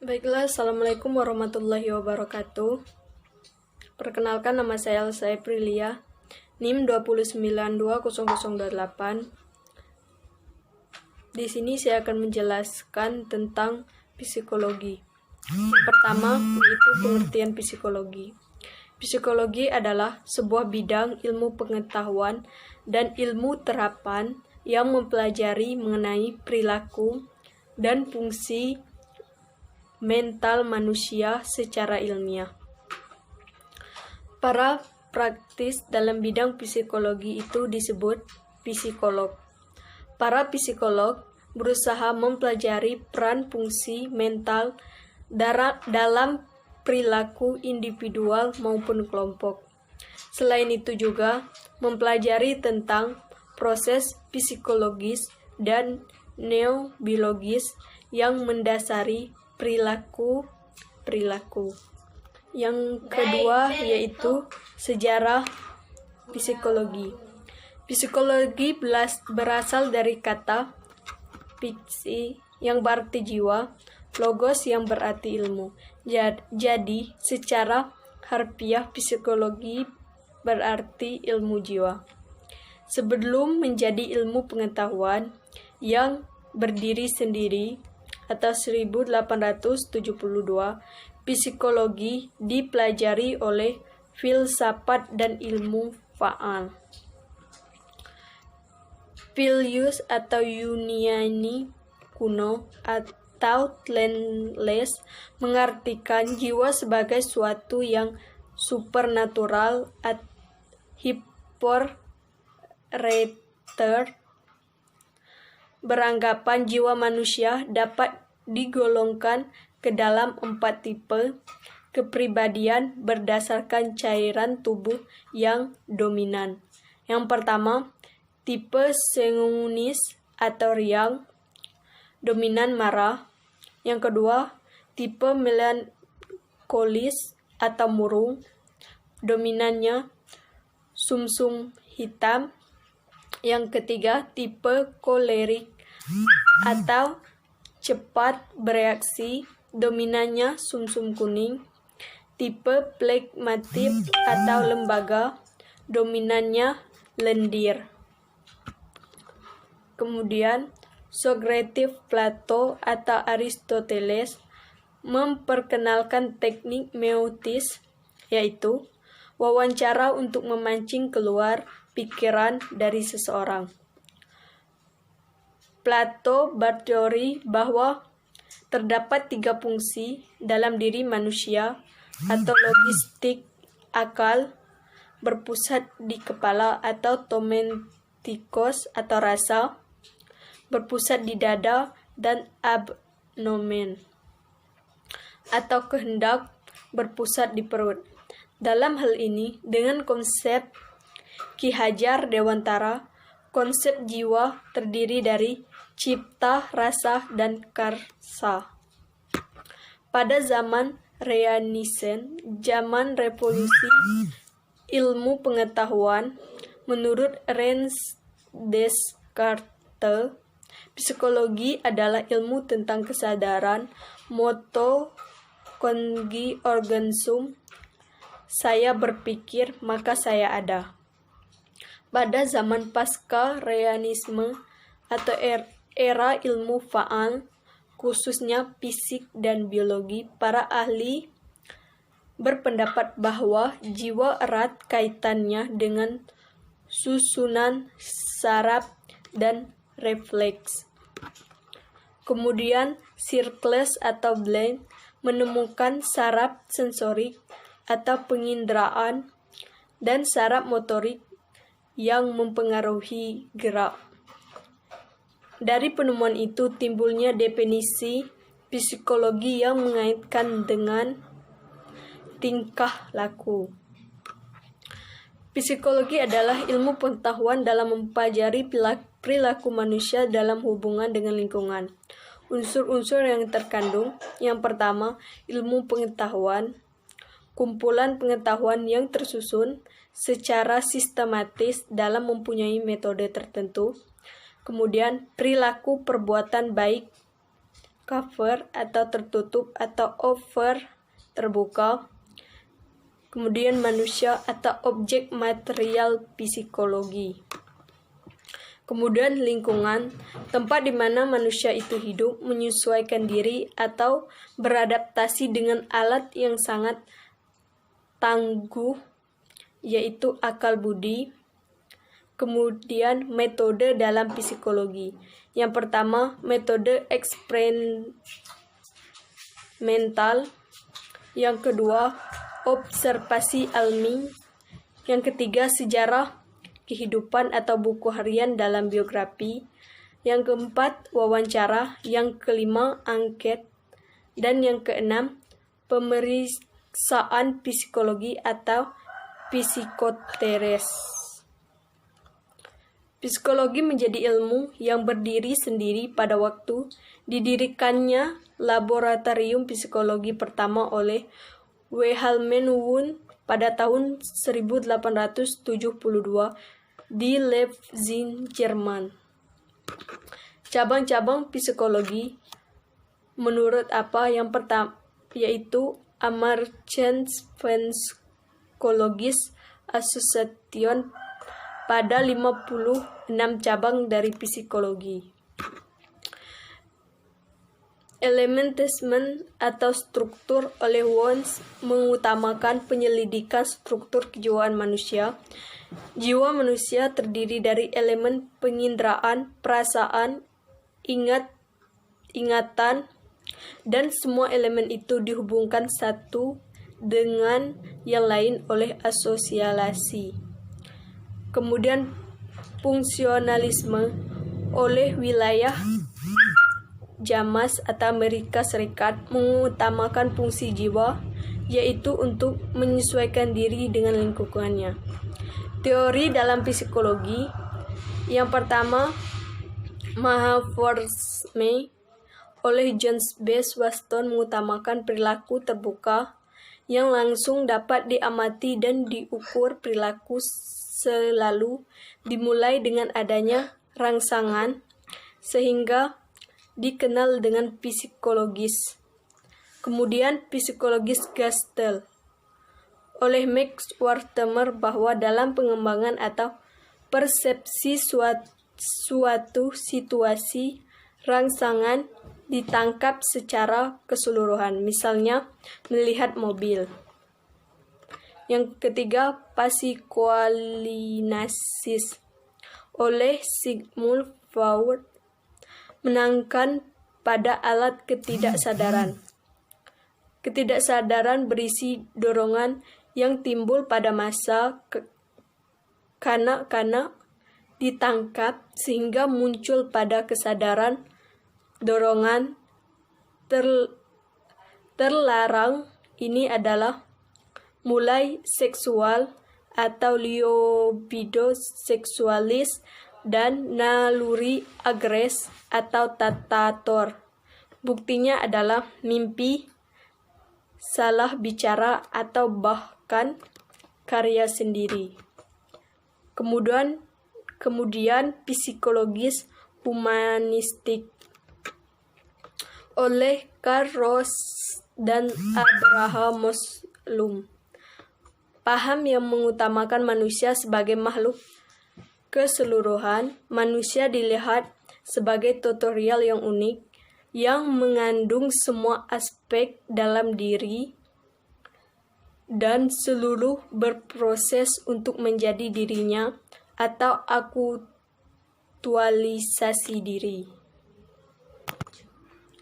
Baiklah, Assalamualaikum warahmatullahi wabarakatuh. Perkenalkan, nama saya Elsa Aprilia, NIM 2920008. Di sini saya akan menjelaskan tentang psikologi. Yang pertama, yaitu pengertian psikologi. Psikologi adalah sebuah bidang ilmu pengetahuan dan ilmu terapan yang mempelajari mengenai perilaku dan fungsi mental manusia secara ilmiah. Para praktis dalam bidang psikologi itu disebut psikolog. Para psikolog berusaha mempelajari peran fungsi mental dalam perilaku individual maupun kelompok. Selain itu juga mempelajari tentang proses psikologis dan neurobiologis yang mendasari perilaku. Yang kedua yaitu sejarah psikologi. Psikologi berasal dari kata psi yang berarti jiwa, logos yang berarti ilmu. Jadi secara harfiah psikologi berarti ilmu jiwa. Sebelum menjadi ilmu pengetahuan yang berdiri sendiri atau 1872, psikologi dipelajari oleh filsafat dan ilmu faal. Filius atau Yunani kuno atau Tacitus mengartikan jiwa sebagai suatu yang supernatural atau hyperrated. Beranggapan jiwa manusia dapat digolongkan ke dalam 4 tipe kepribadian berdasarkan cairan tubuh yang dominan. Yang pertama, tipe sanguinis atau riang, dominan marah. Yang kedua, tipe melankolis atau murung, dominannya sumsum hitam. Yang ketiga, tipe kolerik atau cepat bereaksi, dominannya sumsum kuning. Tipe flegmatik atau lembaga, dominannya lendir. Kemudian, Sokrates, Plato atau Aristoteles memperkenalkan teknik meiotis, yaitu wawancara untuk memancing keluar pikiran dari seseorang. Plato berteori bahwa terdapat 3 fungsi dalam diri manusia atau logistik akal, berpusat di kepala atau tomentikos atau rasa, berpusat di dada, dan abnomen atau kehendak, berpusat di perut. Dalam hal ini, dengan konsep Ki Hajar Dewantara, konsep jiwa terdiri dari cipta, rasa, dan karsa. Pada zaman Renaissance, zaman revolusi ilmu pengetahuan, menurut René Descartes, psikologi adalah ilmu tentang kesadaran, moto cognition organism. Saya berpikir, maka saya ada. Pada zaman pasca realisme atau era ilmu faal, khususnya fisik dan biologi, para ahli berpendapat bahwa jiwa erat kaitannya dengan susunan saraf dan refleks. Kemudian Circles atau Blaine menemukan saraf sensorik atau penginderaan dan saraf motorik yang mempengaruhi gerak. Dari penemuan itu timbulnya definisi psikologi yang mengaitkan dengan tingkah laku. Psikologi adalah ilmu pengetahuan dalam mempelajari perilaku manusia dalam hubungan dengan lingkungan. Unsur-unsur yang terkandung, yang pertama, ilmu pengetahuan, kumpulan pengetahuan yang tersusun secara sistematis dalam mempunyai metode tertentu. Kemudian, perilaku perbuatan baik cover atau tertutup atau over terbuka. Kemudian manusia atau objek material psikologi. Kemudian lingkungan, tempat di mana manusia itu hidup, menyesuaikan diri atau beradaptasi dengan alat yang sangat tangguh, yaitu akal budi. Kemudian metode dalam psikologi. Yang pertama, metode eksperimental. Yang kedua, observasi ilmi. Yang ketiga, sejarah kehidupan atau buku harian dalam biografi. Yang keempat, wawancara. Yang kelima, angket. Dan yang keenam, pemeriksaan psikologi atau psikoteres. Psikologi menjadi ilmu yang berdiri sendiri pada waktu didirikannya laboratorium psikologi pertama oleh Wilhelm Wundt pada tahun 1872 di Leipzig, Jerman. Cabang-cabang psikologi menurut apa? Yang pertama yaitu American Psychological Association pada 56 cabang dari psikologi. Elementisme atau struktur oleh Wundt mengutamakan penyelidikan struktur kejiwaan manusia. Jiwa manusia terdiri dari elemen penginderaan, perasaan, ingatan, dan semua elemen itu dihubungkan satu dengan yang lain oleh asosiasi. Kemudian fungsionalisme oleh wilayah Jamas atau Amerika Serikat mengutamakan fungsi jiwa, yaitu untuk menyesuaikan diri dengan lingkungannya. Teori dalam psikologi. Yang pertama, Mahaforme oleh James B. Watson mengutamakan perilaku terbuka yang langsung dapat diamati dan diukur. Perilaku selalu dimulai dengan adanya rangsangan sehingga dikenal dengan psikologis. Kemudian psikologis Gestalt oleh Max Wertheimer bahwa dalam pengembangan atau persepsi suatu situasi, rangsangan ditangkap secara keseluruhan, misalnya melihat mobil. Yang ketiga, psikoanalisis oleh Sigmund Freud menekankan pada alat ketidaksadaran. Ketidaksadaran berisi dorongan yang timbul pada masa kanak-kanak ditangkap sehingga muncul pada kesadaran dorongan terlarang. Ini adalah mulai seksual atau libido seksualis dan naluri agres atau tentator. Buktinya adalah mimpi, salah bicara, atau bahkan karya sendiri. Kemudian psikologis humanistik oleh Karl Ross dan Abraham Maslow. Paham yang mengutamakan manusia sebagai makhluk keseluruhan. Manusia dilihat sebagai tutorial yang unik yang mengandung semua aspek dalam diri dan seluruh berproses untuk menjadi dirinya atau aktualisasi diri.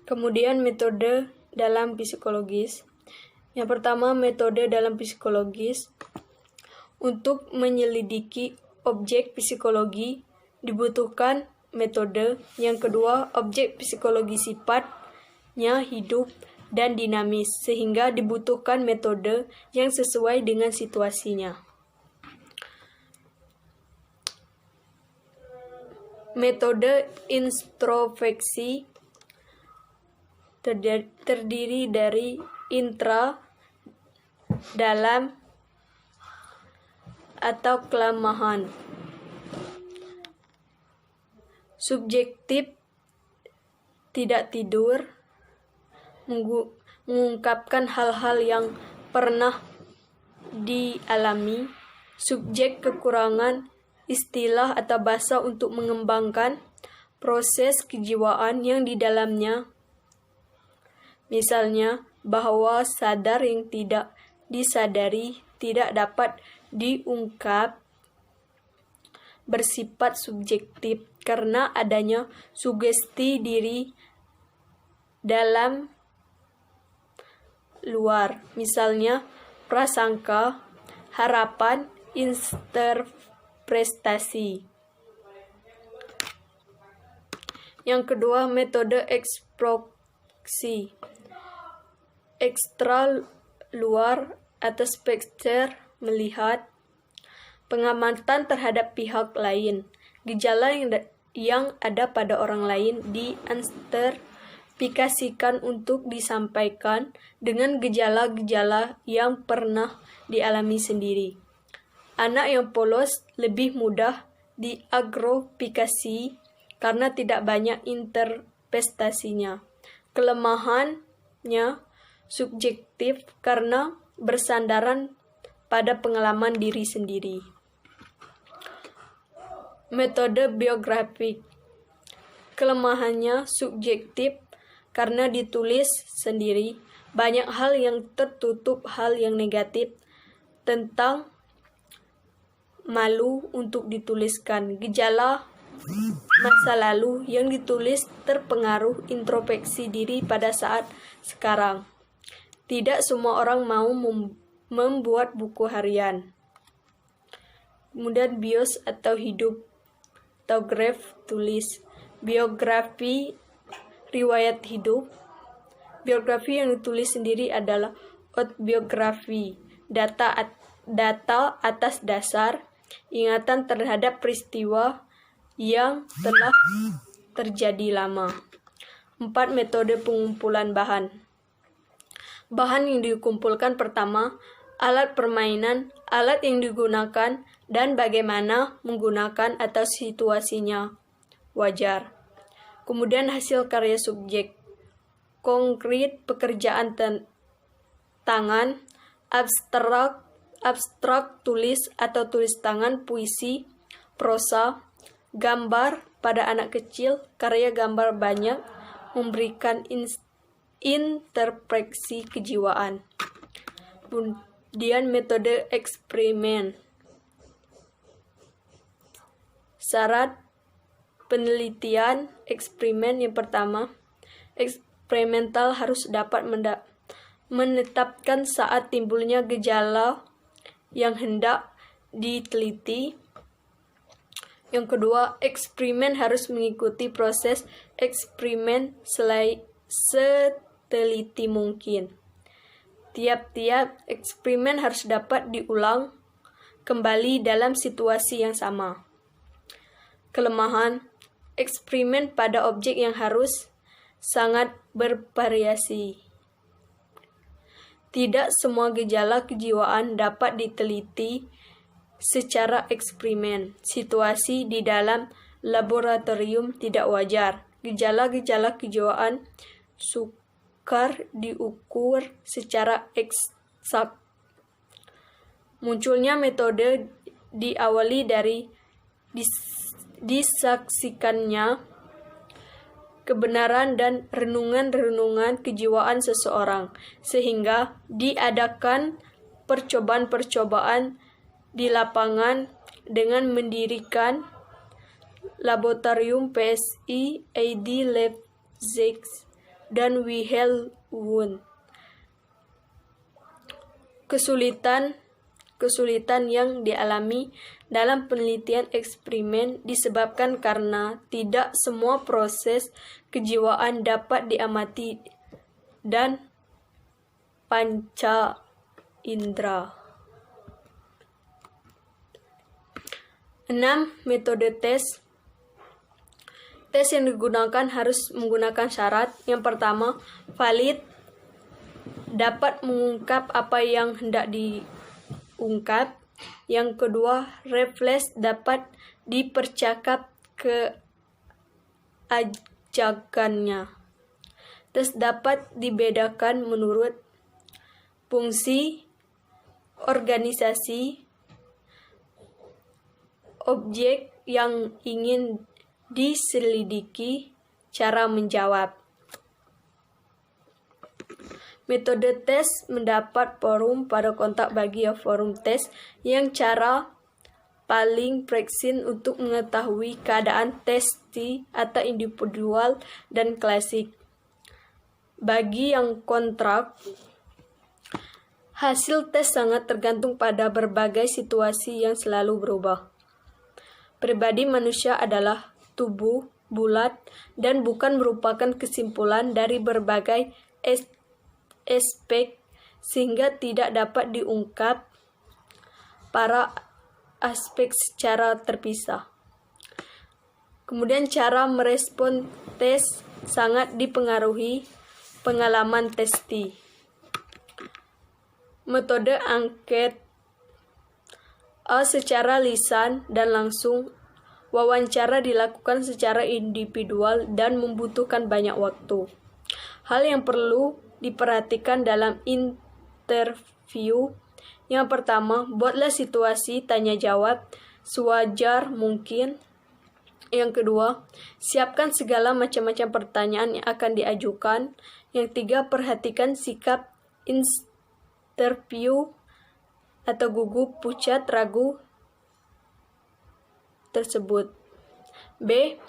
Kemudian metode dalam psikologis. Yang pertama, metode dalam psikologis. Untuk menyelidiki objek psikologi dibutuhkan metode. Yang kedua, objek psikologi sifatnya hidup dan dinamis, sehingga dibutuhkan metode yang sesuai dengan situasinya. Metode introspeksi terdiri dari intra, dalam, atau kelemahan. Subjektif, tidak tidur, mengungkapkan hal-hal yang pernah dialami. Subjek kekurangan istilah atau bahasa untuk mengembangkan proses kejiwaan yang di dalamnya. Misalnya, bahwa sadar yang tidak disadari tidak dapat diungkap bersifat subjektif karena adanya sugesti diri dalam luar. Misalnya, prasangka, harapan, interpretasi. Yang kedua, metode eksproksi. Ekstra luar atau spekter melihat, pengamatan terhadap pihak lain, gejala yang ada pada orang lain diinterpretasikan untuk disampaikan dengan gejala-gejala yang pernah dialami sendiri. Anak yang polos lebih mudah diagropikasi karena tidak banyak interpretasinya. Kelemahannya subjektif karena bersandaran pada pengalaman diri sendiri. Metode biografik. Kelemahannya subjektif karena ditulis sendiri. Banyak hal yang tertutup, hal yang negatif tentang malu untuk dituliskan. Gejala masa lalu yang ditulis terpengaruh introspeksi diri pada saat sekarang. Tidak semua orang mau membuat buku harian. Kemudian bios atau hidup, atau graf tulis. Biografi, riwayat hidup. Biografi yang ditulis sendiri adalah autobiografi. Data atas dasar ingatan terhadap peristiwa yang telah terjadi lama. 4. Metode pengumpulan bahan. Bahan yang dikumpulkan pertama, alat permainan, alat yang digunakan, dan bagaimana menggunakan atau situasinya wajar. Kemudian hasil karya subjek, konkret pekerjaan tangan, abstrak tulis atau tulis tangan, puisi, prosa, gambar pada anak kecil, karya gambar banyak, memberikan interpretasi kejiwaan. Kemudian metode eksperimen. Syarat penelitian eksperimen yang pertama, eksperimental harus dapat menetapkan saat timbulnya gejala yang hendak diteliti. Yang kedua, eksperimen harus mengikuti proses eksperimen seteliti mungkin. Tiap-tiap eksperimen harus dapat diulang kembali dalam situasi yang sama. Kelemahan, eksperimen pada objek yang harus sangat bervariasi. Tidak semua gejala kejiwaan dapat diteliti secara eksperimen. Situasi di dalam laboratorium tidak wajar. Gejala-gejala kejiwaan sukar diukur secara eksak. Munculnya metode diawali dari disaksikannya kebenaran dan renungan-renungan kejiwaan seseorang, sehingga diadakan percobaan-percobaan di lapangan dengan mendirikan laboratorium PSI, AD Leipzig, dan Wilhelm Wundt. Kesulitan yang dialami dalam penelitian eksperimen disebabkan karena tidak semua proses kejiwaan dapat diamati dan panca indera. 6. Metode tes. Tes yang digunakan harus menggunakan syarat. Yang pertama, valid, dapat mengungkap apa yang hendak diungkap. Yang kedua, refleks, dapat dipercakap keajakannya. Tes dapat dibedakan menurut fungsi, organisasi, objek yang ingin diselidiki, cara menjawab. Metode tes mendapat forum pada kontak bagi forum tes yang cara paling praktis untuk mengetahui keadaan testi atau individual dan klasik. Bagi yang kontrak, hasil tes sangat tergantung pada berbagai situasi yang selalu berubah. Pribadi manusia adalah tubuh, bulat, dan bukan merupakan kesimpulan dari berbagai aspek sehingga tidak dapat diungkap para aspek secara terpisah. Kemudian cara merespon tes sangat dipengaruhi pengalaman testi. Metode angket A secara lisan dan langsung. Wawancara dilakukan secara individual dan membutuhkan banyak waktu. Hal yang perlu diperhatikan dalam interview. Yang pertama, buatlah situasi tanya jawab sewajar mungkin. Yang kedua, siapkan segala macam-macam pertanyaan yang akan diajukan. Yang tiga, perhatikan sikap interview atau gugup, pucat, ragu tersebut. B.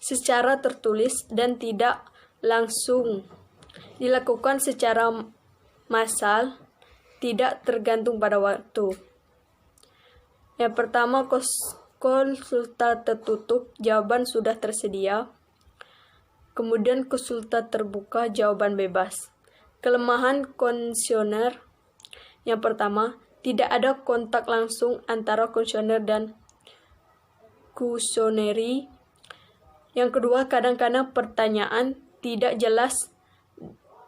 Secara tertulis dan tidak langsung. Dilakukan secara massal, tidak tergantung pada waktu. Yang pertama, konsulta tertutup, jawaban sudah tersedia. Kemudian konsulta terbuka, jawaban bebas. Kelemahan kuesioner. Yang pertama, tidak ada kontak langsung antara kuesioner dan kuesioneri. Yang kedua, kadang-kadang pertanyaan tidak jelas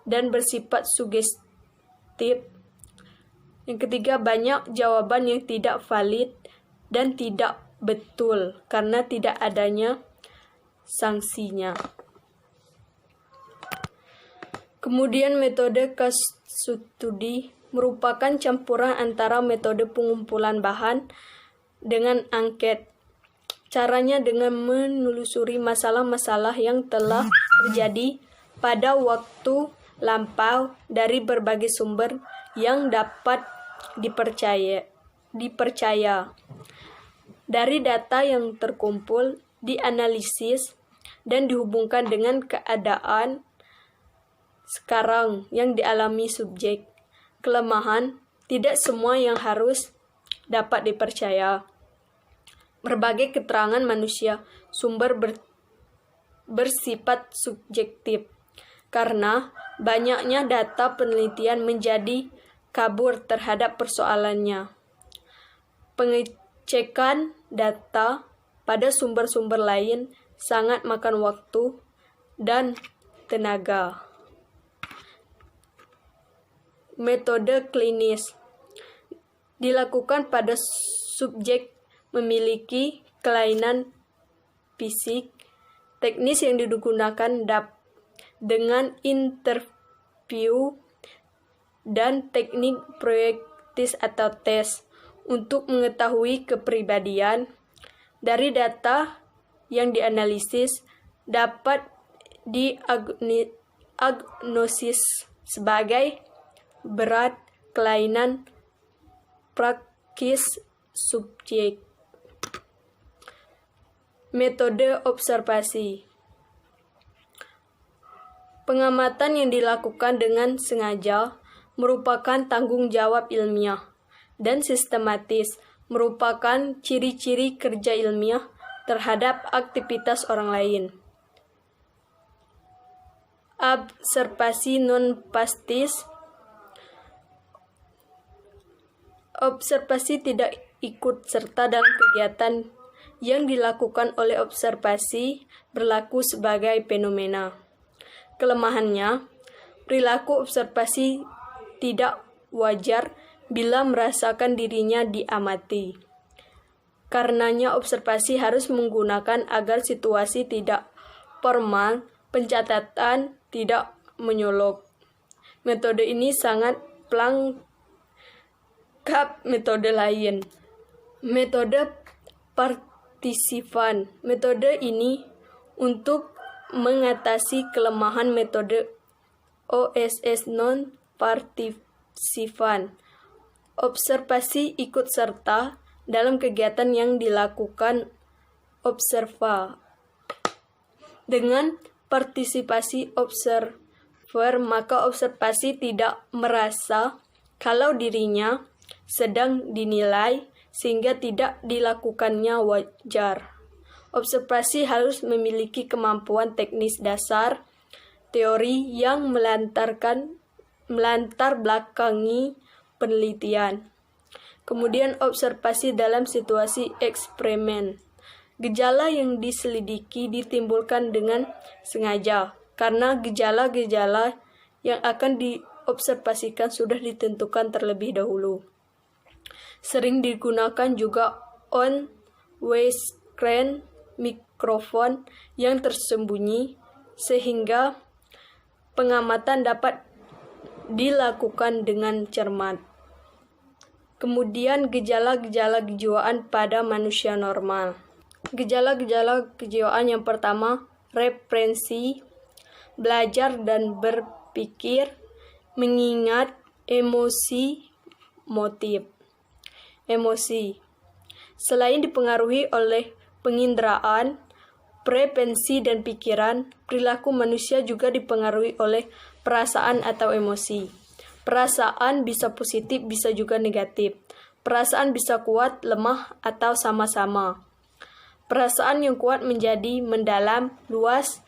dan bersifat sugestif. Yang ketiga, banyak jawaban yang tidak valid dan tidak betul karena tidak adanya sanksinya. Kemudian metode case study merupakan campuran antara metode pengumpulan bahan dengan angket. Caranya dengan menelusuri masalah-masalah yang telah terjadi pada waktu lampau dari berbagai sumber yang dapat dipercaya. Dari data yang terkumpul, dianalisis, dan dihubungkan dengan keadaan sekarang yang dialami subjek. Kelemahan, tidak semua yang harus dapat dipercaya. Berbagai keterangan manusia sumber bersifat subjektif. Karena banyaknya data penelitian menjadi kabur terhadap persoalannya. Pengecekan data pada sumber-sumber lain sangat makan waktu dan tenaga. Metode klinis dilakukan pada subjek memiliki kelainan fisik. Teknis yang digunakan dengan interview dan teknik proyektis atau tes untuk mengetahui kepribadian. Dari data yang dianalisis dapat diagnosis sebagai berat kelainan praktis subjek. Metode observasi. Pengamatan yang dilakukan dengan sengaja merupakan tanggung jawab ilmiah dan sistematis, merupakan ciri-ciri kerja ilmiah terhadap aktivitas orang lain. Observasi non-pastis. Observasi tidak ikut serta dalam kegiatan yang dilakukan oleh observasi berlaku sebagai fenomena. Kelemahannya, perilaku observasi tidak wajar bila merasakan dirinya diamati. Karenanya observasi harus menggunakan agar situasi tidak formal, pencatatan tidak menyolok. Metode ini sangat pelengkap metode lain. Metode partisipan. Metode ini untuk mengatasi kelemahan metode OSS non-partisipan. Observasi ikut serta dalam kegiatan yang dilakukan observer. Dengan partisipasi observer, maka observasi tidak merasa kalau dirinya sedang dinilai sehingga tidak dilakukannya wajar. Observasi harus memiliki kemampuan teknis dasar, teori yang melantar belakangi penelitian. Kemudian observasi dalam situasi eksperimen. Gejala yang diselidiki ditimbulkan dengan sengaja, karena gejala-gejala yang akan diobservasikan sudah ditentukan terlebih dahulu. Sering digunakan juga on-way-screen mikrofon yang tersembunyi, sehingga pengamatan dapat dilakukan dengan cermat. Kemudian gejala-gejala kejiwaan pada manusia normal. Gejala-gejala kejiwaan yang pertama, referensi, belajar dan berpikir, mengingat, emosi, motif. Emosi. Selain dipengaruhi oleh penginderaan, preferensi dan pikiran, perilaku manusia juga dipengaruhi oleh perasaan atau emosi. Perasaan bisa positif, bisa juga negatif. Perasaan bisa kuat, lemah, atau sama-sama. Perasaan yang kuat menjadi mendalam, luas,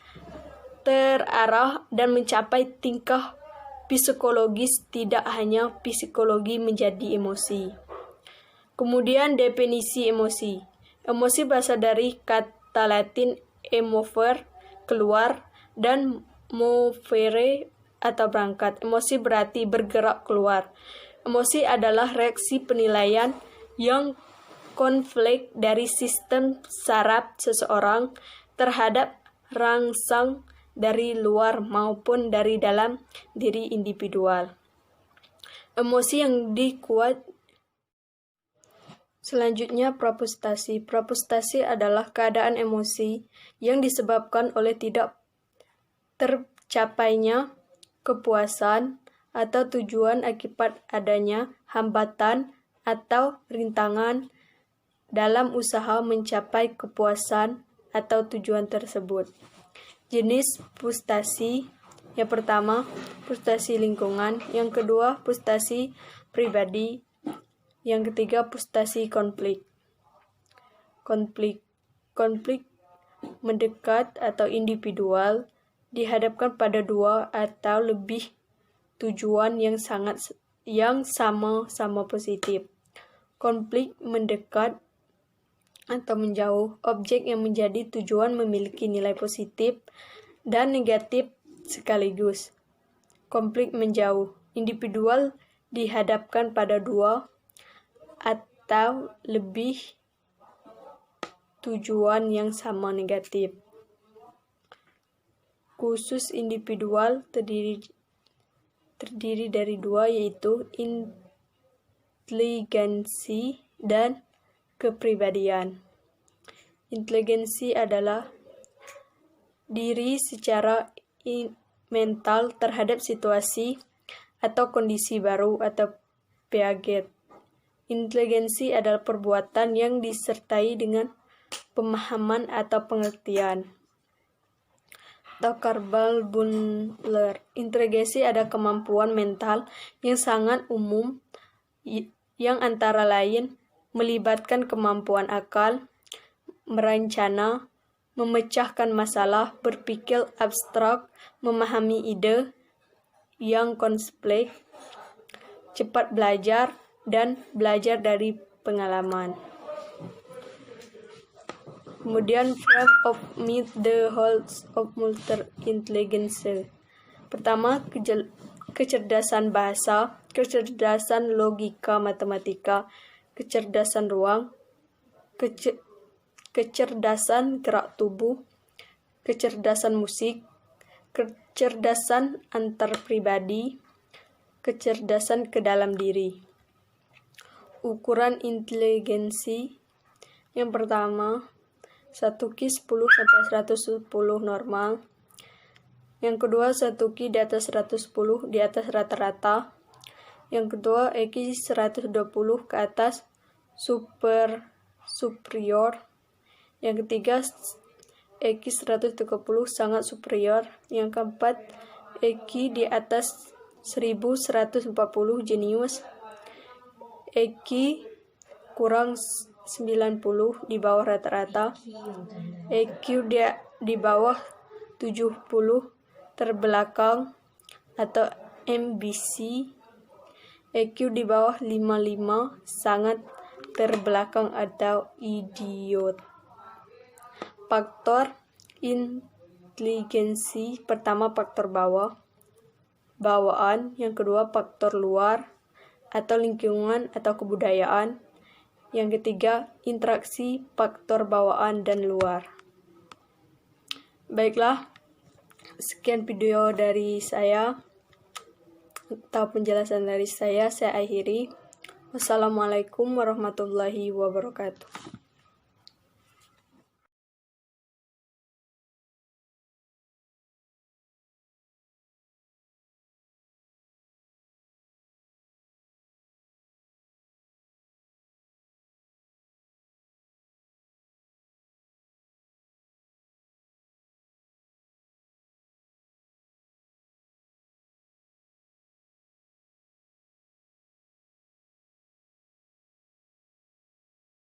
terarah, dan mencapai tingkah psikologis, tidak hanya psikologi menjadi emosi. Kemudian definisi emosi. Emosi berasal dari kata Latin emover, keluar, dan movere atau berangkat. Emosi berarti bergerak keluar. Emosi adalah reaksi penilaian yang konflik dari sistem saraf seseorang terhadap rangsang dari luar maupun dari dalam diri individual. Emosi yang dikuat. Selanjutnya, frustasi. Frustasi adalah keadaan emosi yang disebabkan oleh tidak tercapainya kepuasan atau tujuan akibat adanya hambatan atau rintangan dalam usaha mencapai kepuasan atau tujuan tersebut. Jenis frustasi. Yang pertama, frustasi lingkungan. Yang kedua, frustasi pribadi. Yang ketiga, frustasi konflik. Konflik mendekat atau individual dihadapkan pada dua atau lebih tujuan yang sama-sama positif. Konflik mendekat atau menjauh, objek yang menjadi tujuan memiliki nilai positif dan negatif sekaligus. Konflik menjauh, individual dihadapkan pada dua atau lebih tujuan yang sama negatif. Khusus individual terdiri dari dua, yaitu inteligensi dan kepribadian. Inteligensi adalah diri secara mental terhadap situasi atau kondisi baru atau piaget. Inteligensi adalah perbuatan yang disertai dengan pemahaman atau pengertian. Atau Carl Buller. Inteligensi adalah kemampuan mental yang sangat umum yang antara lain melibatkan kemampuan akal, merencana, memecahkan masalah, berpikir abstrak, memahami ide yang kompleks, cepat belajar, dan belajar dari pengalaman. Kemudian frame of myth, the holds of multi-intelligence. Pertama, kecerdasan bahasa, kecerdasan logika matematika, kecerdasan ruang, kecerdasan gerak tubuh, kecerdasan musik, kecerdasan antar pribadi, kecerdasan ke dalam diri. Ukuran inteligensi yang pertama, 1Q 10-110 normal. Yang kedua, 1Q di atas 110 di atas rata-rata. Yang kedua, EQ 120 ke atas superior. Yang ketiga, EQ 130 sangat superior. Yang keempat, EQ di atas 1140 jenius. EQ kurang 90 di bawah rata-rata. EQ di bawah 70 terbelakang atau MBC. EQ di bawah 55 sangat terbelakang atau idiot. Faktor inteligensi pertama faktor bawaan, yang kedua faktor luar atau lingkungan atau kebudayaan, yang ketiga interaksi faktor bawaan dan luar. Baiklah, sekian video dari saya atau penjelasan dari saya akhiri. Wassalamualaikum warahmatullahi wabarakatuh.